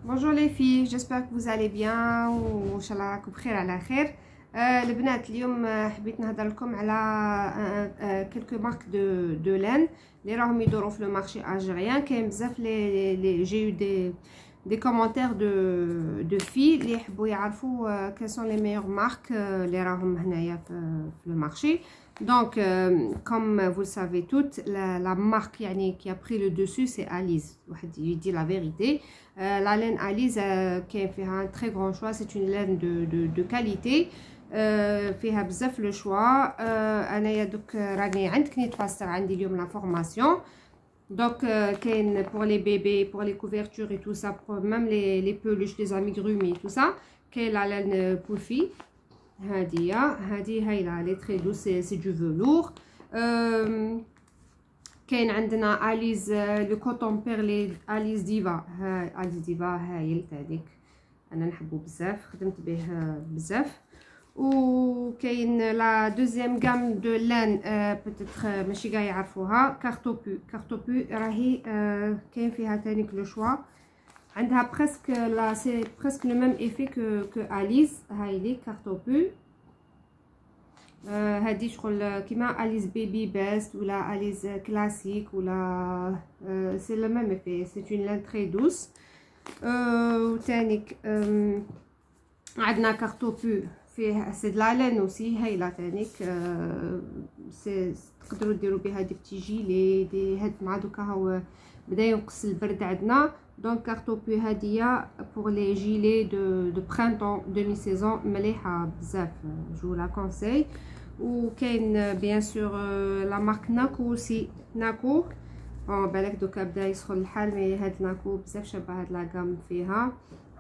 Bonjour les filles, j'espère que vous allez bien وان شاء الله راكم بخير على خير. البنات اليوم حبيت نهضر لكم على quelques marques de laine اللي راهم يدوروا في لو مارشي الجيريان. كاين بزاف لي جي des commentaires de filles اللي يحبوا يعرفوا quelles sont les meilleures marques اللي راهم هنايا في le marché. Donc comme vous le savez toutes, la marque يعني qui a pris le dessus c'est Alize. واحد يدي la vérité. La laine Alize كاين فيها un très grand choix, c'est une laine de qualité. فيها بزاف لو شوا. انايا دوك راني عند كنيت فاستر عندي اليوم لا فورماسيون. Donc كاين pour les bébés, pour les couvertures et tout ça, pour même les peluches, les amigurumis tout ça. كاين la laine pour filles. هذه هايله لي تري دو سي دو فلور. كاين عندنا اليز لو كوتون بيرلي اليز ديفا. اليز ديفا هايل تاعك انا نحبو بزاف، خدمت به بزاف. وكاين لا دوزيام غام دو لان بوتيتر ماشي كاع يعرفوها، كارتوبو راهي كاين فيها تانيك لو شوا، عندها presque لا سي presque le même effet que Alize. هاي لي كارتوبو. هادي شغل كيما Alize بيبي بيست ولا Alize كلاسيك ولا سي le même effet. c'est une laine très douce. وتانيك عندنا كارتوبو فيه سي د لا لين اوسي هايله تانيك. سي تقدروا ديروا بها دي بتي جيلي دي هاد مع دوكا هو بدا ينقص البرد عندنا. دونك كارتوبو هاديه بور لي جيلي دو برينتون دمي سيزون مليحه بزاف، جو لا كونساي. وكاين بيان سور لا مارك ناكو اوسي. ناكو بالك دوكا بدا يسخن الحال، مي هاد ناكو بزاف شابه هاد لا غام فيها.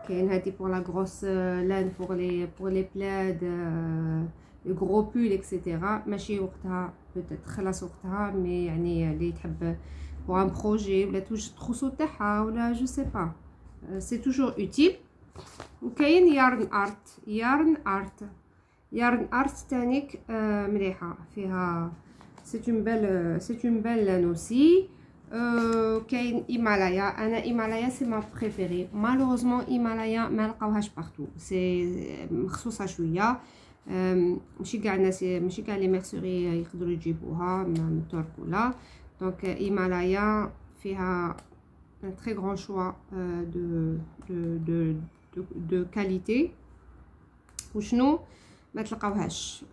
كاين هادي بور لا غروس لان بور لي بلاد لي غرو بول اكسيتيرا. ماشي وقتها بوتيت خلاص وقتها، مي يعني اللي تحب pour un projet ولا توجد التروسو تاعها ولا جو سي با، سي توجور اوتيل. وكاين يارن ارت تانيك مليحه فيها، سي اون بيل لان اوسي. كاين هيمالايا. انا هيمالايا سي ما بريفيري، مالوروزمون هيمالايا ما لقاوهاش بارتو، سي مخصوصه شويه. ماشي كاع الناس، ماشي كاع لي ميرسوري يقدروا يجيبوها من ترك ولا. Donc Himalaya فيها un très grand choix de qualité. وشنو ما تلقاوهاش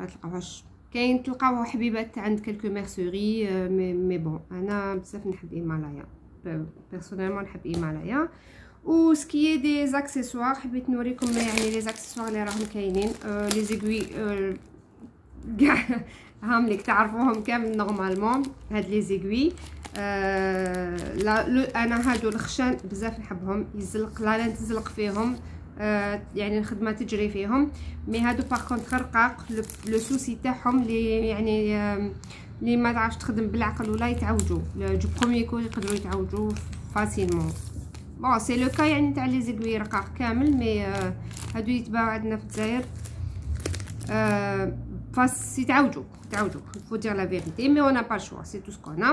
كاين تلقاوها حبيبات عند كلكو ميرسوري، مي بون انا بزاف نحب هيمالايا بيرسونيلمون، نحب هيمالايا. و سكي دي زاكسيسوار حبيت نوريكم يعني لي زاكسيسوار اللي راهم كاينين. لي زيغوي كاع هام ليك تعرفوهم كامل نورمالمون. هاد لي زيغوي انا هادو الخشان بزاف نحبهم، يزلق لا تزلق فيهم، يعني الخدمه تجري فيهم. مي هادو باغ كونطخ رقاق، لو سوسي تاعهم لي يعني لي ما تعرفش تخدم بالعقل ولا يتعوجوا جو بروميير كو يقدروا يتعوجوا فاسيلمون. بون سي لو كا يعني تاع لي زيغوي رقاق كامل، مي هادو يتباعوا عندنا في الجزائر فاس يتعوجوا faut dire la vérité, mais on n'a pas le choix, c'est tout ce qu'on a.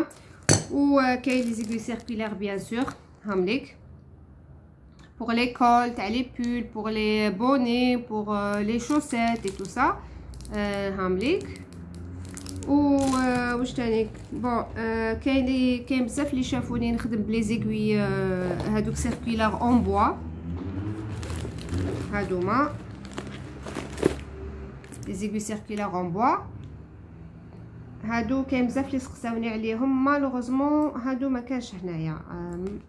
Ou كاين les aiguilles circulaires bien sûr هامليك pour les cols, les pulls, pour les bonnets, pour les chaussettes et tout ça. هامليك. واش تاني بون كاين بزاف اللي شافوني نخدم بلي زيغوي هادوك سيركولار اون بوا. هادوما لي زيغوي سيركولار اون بوا. هادو كاين بزاف اللي سقساوني عليهم، مالوغوزمون هادو ما كانش هنايا،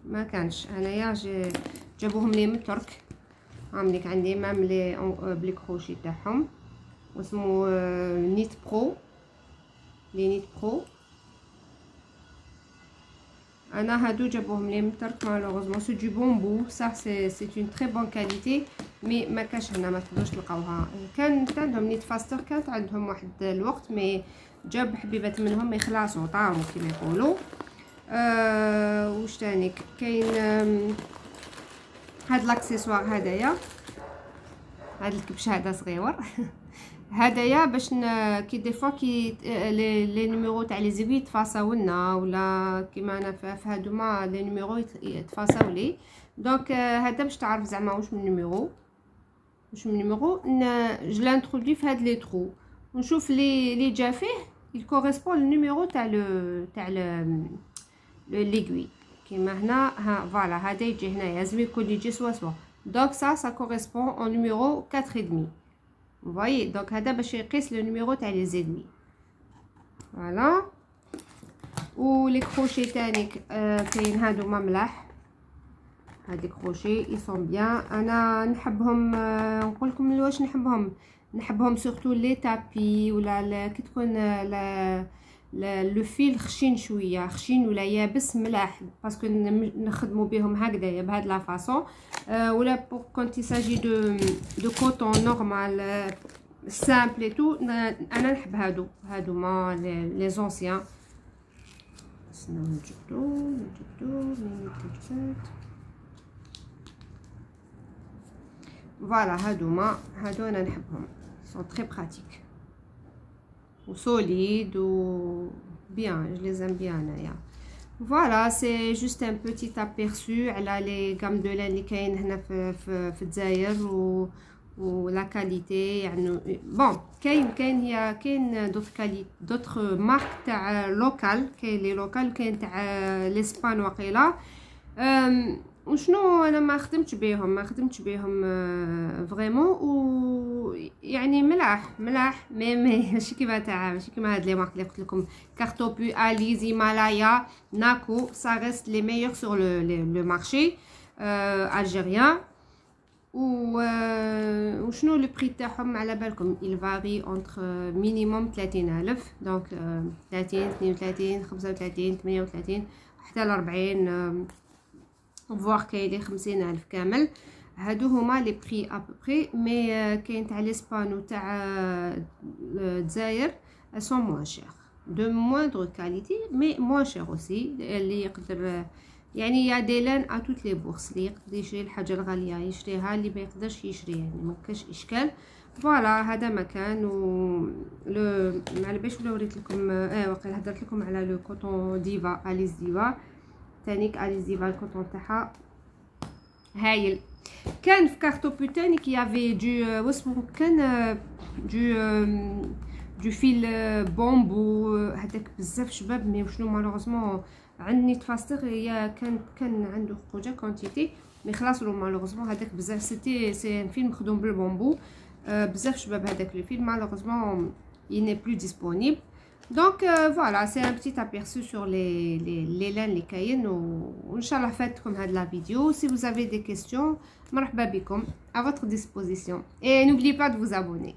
ما كانش هنايا، جابوهم لي من ترك. عامليك عندي مام لي بلي كروشي تاعهم واسمو نيت برو، لي نيت برو. انا هادو جابوهم لي من ترك، مالوغوزمون سي دو بومبو صح، سي اون تري بون كاليتي، مي ما كانش هنا، ما تقدروش تلقاوها. كانت عندهم نيت فاستر، كانت عندهم واحد الوقت، مي جاب حبيبات منهم يخلصوا طاروا كيما يقولوا. واش تاني كاين هاد لاكسيسوار هدايا، هاد الكبش هذا صغيور هدايا باش كي دي فوا كي لي نيميرو تاع لي زيبي يتفاصاو لنا ولا كيما انا في هادوما لي نيميرو يتفاصاو لي. دونك هذا باش تعرف زعما واش من نيميرو جو لانترودوي في هاد لي ترو ونشوف لي جا فيه يكوريسبون للنيميرو تاع ليغوي. كيما هنا ها فوالا هذا يجي هنايا لازم يكون يجي سوا. دونك ça correspond au numéro 4,5. Vous voyez, donc هذا باش يقيس لو نيميرو تاع لي زيدمي. فوالا. و لي كروشي تاني كاين هادوما ملاح. هاد كروشي ils sont bien. انا نحبهم نقول لكم واش نحبهم سورتو لي تابي ولا كي تكون لو فيل خشين شويه خشين ولا يابس ملاح باسكو نخدموا بهم هكذايا بهاد لا فاصون. ولا بور كونت يساجي دو كوتون نورمال سامبل تو انا نحب هادوما لي زونسيان. نجبدو فوالا هادو انا نحبهم سون تري براتيك و سوليد و بيان je les aime bien انايا. فوالا سي جوست ان بوتيت ابيرسو على لي غام دو لان اللي كاين هنا في الجزائر و لا كاليتي يعني بون كاين دوطخ مارك تاع لوكال. كاين لي لوكال كاين تاع لاسبان وقيلا. وشنو انا ما خدمتش بهم فريمون و يعني ملاح مي ماشي كيما تاع ماشي كيما هاد لي مارك اللي قلت لكم كارتوبو اليز هيمالايا ناكو سا ريست لي ميور سور لو مارشي الجيريان. وشنو لو بري تاعهم على بالكم il varie entre minimum 30,000 دونك 30 32 35 38 حتى ل 40 فواغ كاين لي 50,000 كامل. هادو هما لي بري ابري مي كاين تاع لاسبان و تاع الجزائر سون موان شير دو موندر كاليتي مي موان شير اوسي. اللي يقدر يعني يا دي لان ا توت لي بورس اللي يقدر يشري الحاجه الغاليه يشريها اللي ما يقدرش يشري يعني ما كاش اشكال. فوالا هذا مكان و لو على باش ولا وريت لكم واقيلا هضرت لكم على لو كوتون ديفا اليز ديفا تانيك اليز ديفا الكوتون تاعها هايل. كان في كارتوبو تانيك يافي دو واسمو كان دو فيل بومبو هذاك بزاف شباب مي وشنو مالوغوزمون عندني تفاستر هي كان عنده خوجه كونتيتي مي خلاص لو مالوغوزمون هذاك بزاف سي فيلم مخدوم بالبومبو بزاف شباب هذاك لو فيلم مالوغوزمون il n'est plus disponible. Donc voilà, c'est un petit aperçu sur les laines اللي كاين وان شاء الله فاتكم هاد لا فيديو. Si vous avez des questions مرحبا بكم à votre disposition et n'oubliez pas de vous abonner.